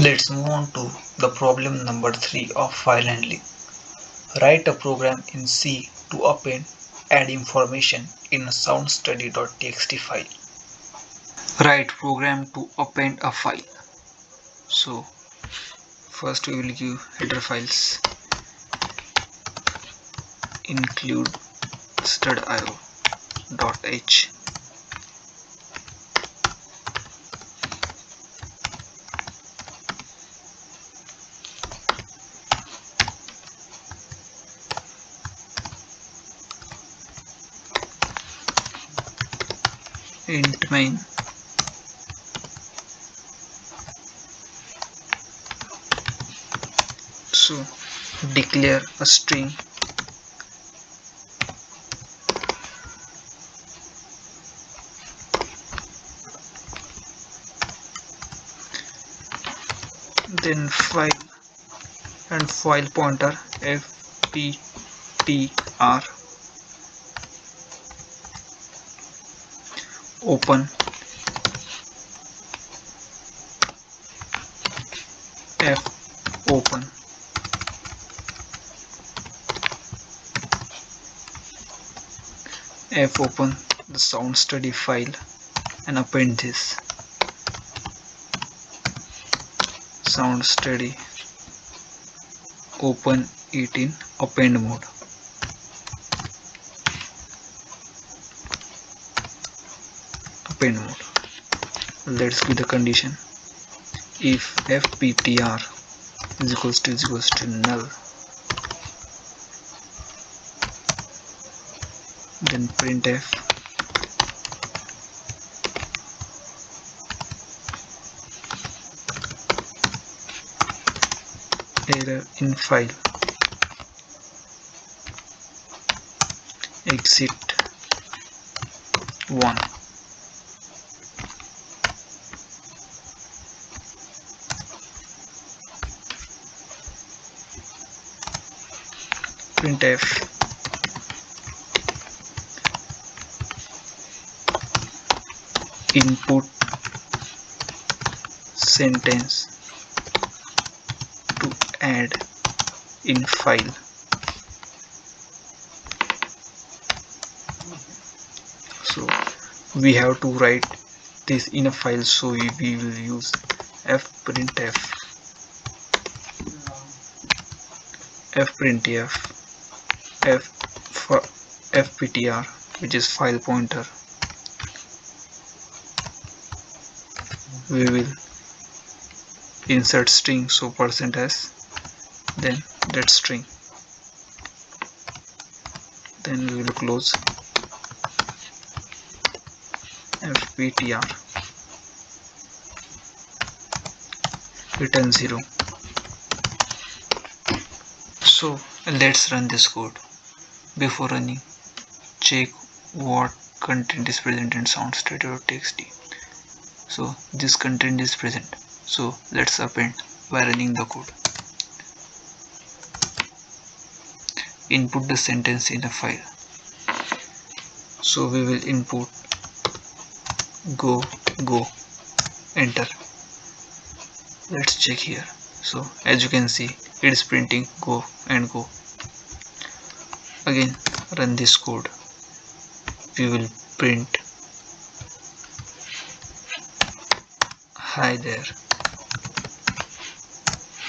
Let's move on to the problem number 3 of file handling. Write a program in C to append add information in a soundstudy.txt file. Write program to append a file. So first we will give header files, include studio.h, int main, so declare a string then file and file pointer fptr, open fopen, fopen the sound study file and append this sound study, open it in append mode. Let's give the condition. If fptr is equals to null, then printf error in file, exit 1. Printf input sentence to add in file. So we have to write this in a file, so we will use fprintf fptr, which is file pointer. We will insert string, so %s, then that string, then we will close fptr, return 0. So let's run this code. Before running, check what content is present in soundstudy.txt. So this content is present, so let's append by running the code. Input the sentence in a file, so we will input go, enter. Let's check here. So as you can see, it is printing go and go. Again run this code, we will print hi there,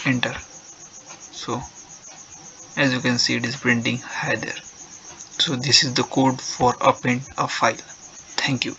enter. So as you can see, it is printing hi there. So this is the code for append a file. Thank you.